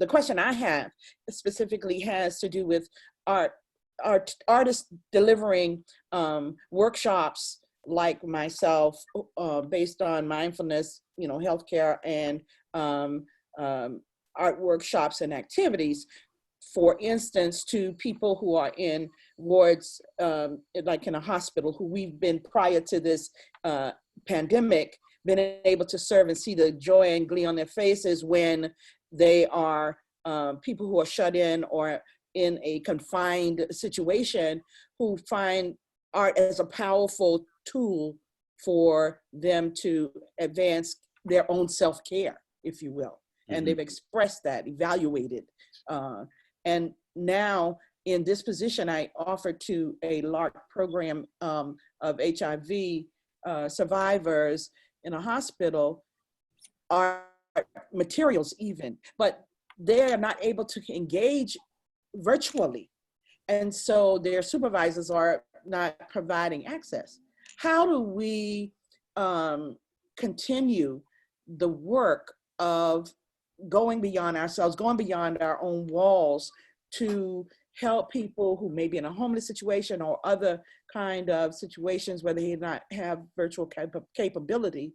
question I have specifically has to do with artists delivering workshops like myself, based on mindfulness, healthcare, and art workshops and activities. For instance, to people who are in wards, like in a hospital, who we've been, prior to this pandemic, been able to serve and see the joy and glee on their faces when they are people who are shut in or in a confined situation, who find art as a powerful tool for them to advance their own self-care, if you will. And they've expressed that, evaluated. And now in this position, I offered to a LARC program of HIV survivors in a hospital art materials even, but they're not able to engage virtually. And so their supervisors are not providing access. How do we continue the work of going beyond ourselves, going beyond our own walls to help people who may be in a homeless situation or other kind of situations where they do not have virtual capability,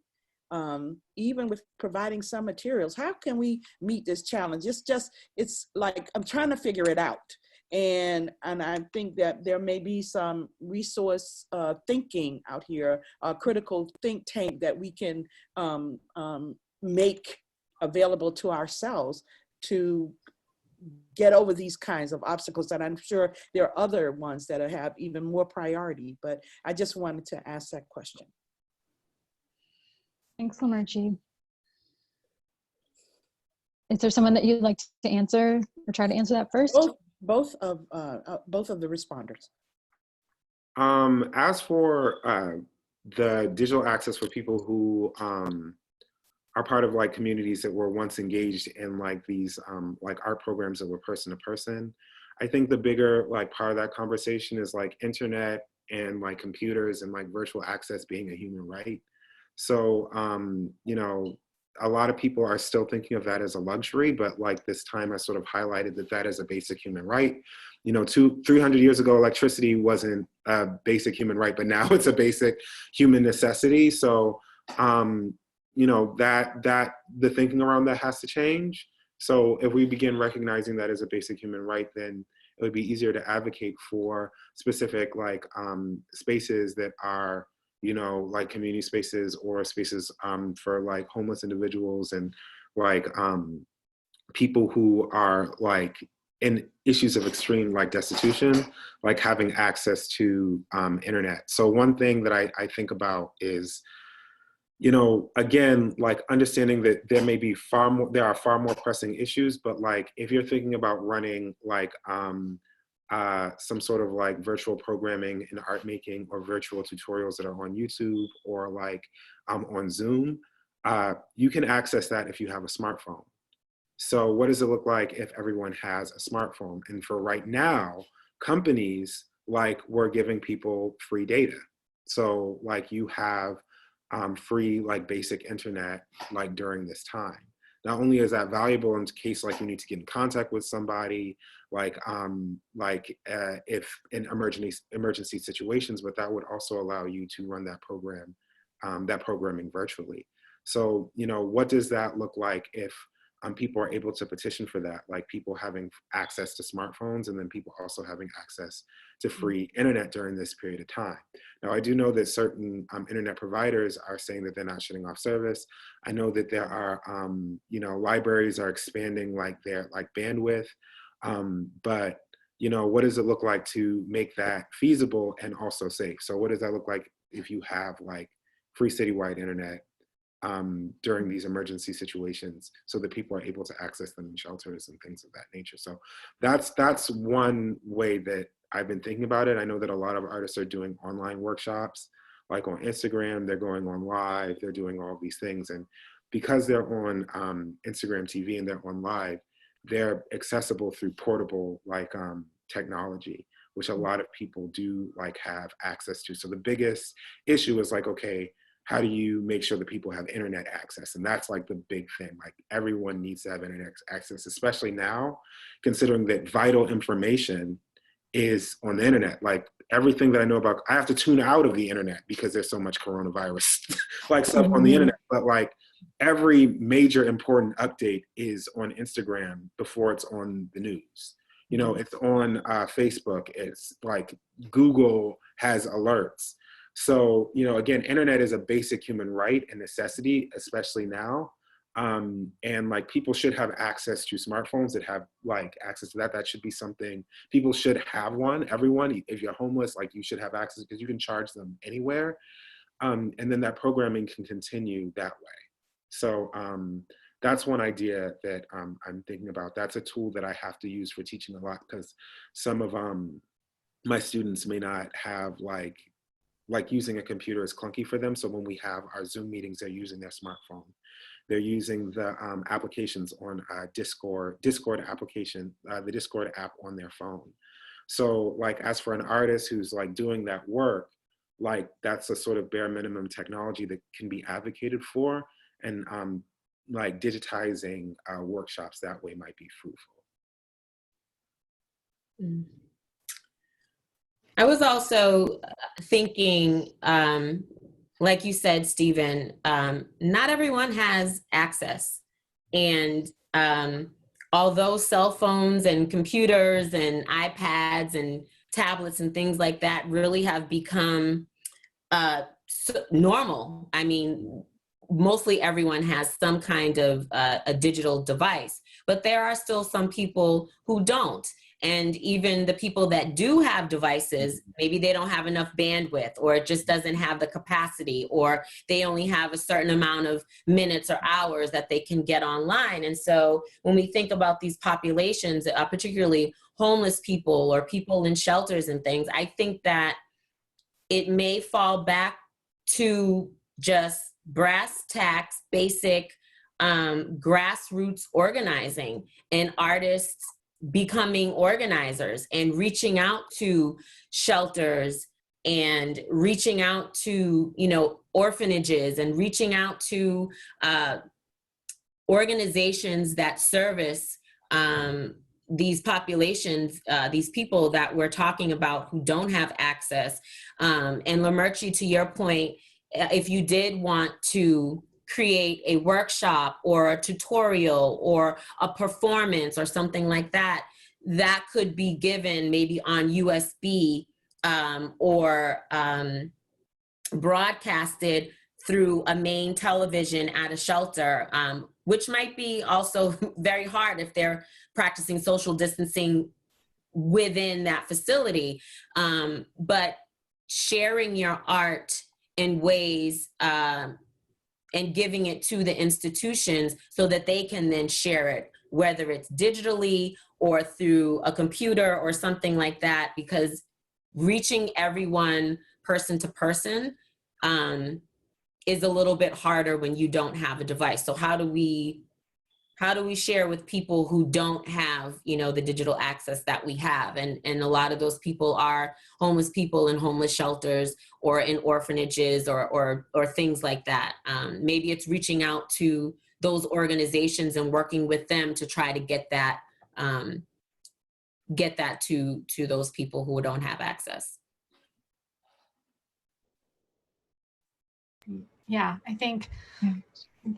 even with providing some materials? How can we meet this challenge? It's like, I'm trying to figure it out. And I think that there may be some resource thinking out here, a critical think tank that we can make available to ourselves to get over these kinds of obstacles. And I'm sure there are other ones that have even more priority, but I just wanted to ask that question. Thanks, Leah. Is there someone that you'd like to answer or try to answer that first? Both of the responders. As for the digital access for people who are part of like communities that were once engaged in like these like art programs that were person to person, I think the bigger like part of that conversation is like internet and like computers and like virtual access being a human right. So, a lot of people are still thinking of that as a luxury, but like this time I sort of highlighted that that is a basic human right. 300 years ago, electricity wasn't a basic human right, but now it's a basic human necessity. So, that the thinking around that has to change. So if we begin recognizing that as a basic human right, then it would be easier to advocate for specific like spaces that are, like community spaces or spaces for like homeless individuals and like people who are like in issues of extreme like destitution, like having access to internet. So one thing that I think about is, you know, again, like understanding that there are far more pressing issues, but like if you're thinking about running like some sort of like virtual programming and art making or virtual tutorials that are on YouTube or like on Zoom, you can access that if you have a smartphone. So what does it look like if everyone has a smartphone? And for right now, companies like we're giving people free data. So like you have free like basic internet like during this time. Not only is that valuable in case like you need to get in contact with somebody, like if in emergency situations, but that would also allow you to run that programming virtually. So, you know, what does that look like if people are able to petition for that, like people having access to smartphones and then people also having access to free internet during this period of time. Now, I do know that certain internet providers are saying that they're not shutting off service. I know that there are, you know, libraries are expanding like their like bandwidth, but you know, what does it look like to make that feasible and also safe? So what does that look like if you have like free citywide internet during these emergency situations so that people are able to access them in shelters and things of that nature? So that's one way that I've been thinking about it. I know that a lot of artists are doing online workshops, like on Instagram, they're going on live, they're doing all these things. And because they're on Instagram TV and they're on live, they're accessible through portable like technology, which a lot of people do like have access to. So the biggest issue is like, okay, how do you make sure that people have internet access? And that's like the big thing. Like everyone needs to have internet access, especially now, considering that vital information is on the internet. Like everything that I know about, I have to tune out of the internet because there's so much coronavirus like stuff on the internet. But like every major important update is on Instagram before it's on the news. You know, it's on Facebook. It's like Google has alerts. So, you know, again, internet is a basic human right and necessity, especially now. And like people should have access to smartphones that have like access to that. That should be something, people should have one, everyone. If you're homeless, like you should have access because you can charge them anywhere. And then that programming can continue that way. So that's one idea that I'm thinking about. That's a tool that I have to use for teaching a lot because some of my students may not have like using a computer is clunky for them. So when we have our Zoom meetings, they're using their smartphone. They're using the applications on Discord application, the Discord app on their phone. So like, as for an artist who's like doing that work, like that's a sort of bare minimum technology that can be advocated for, and like digitizing workshops that way might be fruitful. Mm. I was also thinking, like you said, Stephen, not everyone has access. And although cell phones and computers and iPads and tablets and things like that really have become normal, I mean, mostly everyone has some kind of a digital device, but there are still some people who don't. And even the people that do have devices, maybe they don't have enough bandwidth, or it just doesn't have the capacity, or they only have a certain amount of minutes or hours that they can get online. And so when we think about these populations, particularly homeless people or people in shelters and things, I think that it may fall back to just brass tacks, basic grassroots organizing, and artists becoming organizers and reaching out to shelters and reaching out to, you know, orphanages and reaching out to organizations that service these populations, these people that we're talking about who don't have access. And Lamerchi, to your point, if you did want to create a workshop or a tutorial or a performance or something like that, that could be given maybe on USB or broadcasted through a main television at a shelter, which might be also very hard if they're practicing social distancing within that facility. But sharing your art in ways and giving it to the institutions so that they can then share it, whether it's digitally or through a computer or something like that, because reaching everyone person to person is a little bit harder when you don't have a device. So how do we share with people who don't have, you know, the digital access that we have? And a lot of those people are homeless people in homeless shelters or in orphanages or things like that. Maybe it's reaching out to those organizations and working with them to try to get that to those people who don't have access. Yeah, I think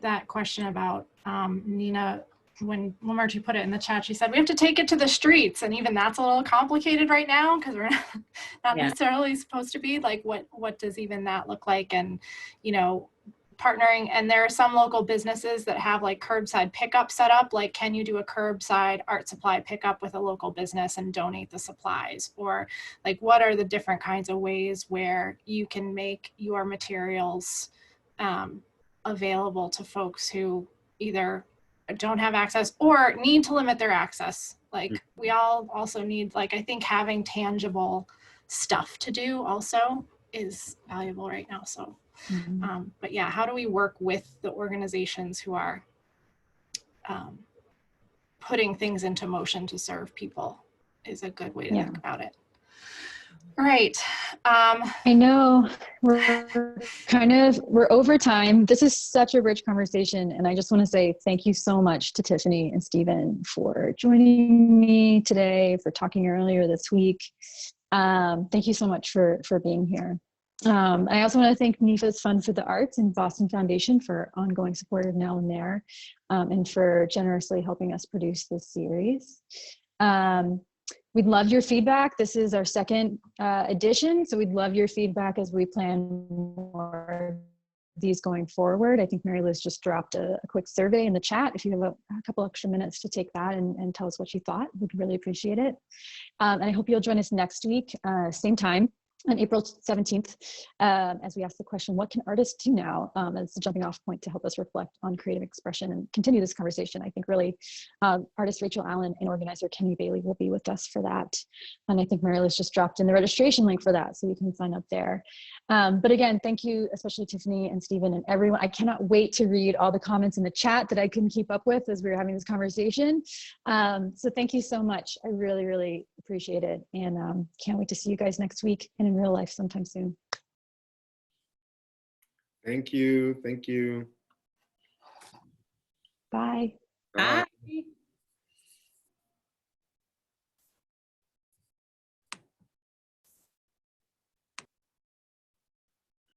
that question about Nina, when Margie put it in the chat, she said, we have to take it to the streets. And even that's a little complicated right now because we're not necessarily supposed to be. Like, what does even that look like? And, you know, partnering, and there are some local businesses that have like curbside pickup set up. Like, can you do a curbside art supply pickup with a local business and donate the supplies? Or like, what are the different kinds of ways where you can make your materials available to folks who either don't have access or need to limit their access? Like, we all also need, like, I think having tangible stuff to do also is valuable right now. So, but yeah, how do we work with the organizations who are putting things into motion to serve people is a good way to think about it. All right. I know we're over time. This is such a rich conversation. And I just want to say thank you so much to Tiffany and Stephen for joining me today, for talking earlier this week. Thank you so much for being here. I also want to thank NEFA's Fund for the Arts and Boston Foundation for ongoing support of Now and There, and for generously helping us produce this series. We'd love your feedback. This is our second edition, so we'd love your feedback as we plan more of these going forward. I think Mary Liz just dropped a quick survey in the chat. If you have a couple extra minutes to take that and tell us what you thought, we'd really appreciate it. And I hope you'll join us next week, same time, on April 17th, as we ask the question, what can artists do now? As a jumping off point to help us reflect on creative expression and continue this conversation. I think really artist Rachel Allen and organizer Kenny Bailey will be with us for that. And I think Mary Liz just dropped in the registration link for that, so you can sign up there. But again, thank you, especially Tiffany and Stephen and everyone. I cannot wait to read all the comments in the chat that I couldn't keep up with as we were having this conversation. So thank you so much. I really, really appreciate it. And can't wait to see you guys next week and in real life sometime soon. Thank you. Thank you. Bye. Bye.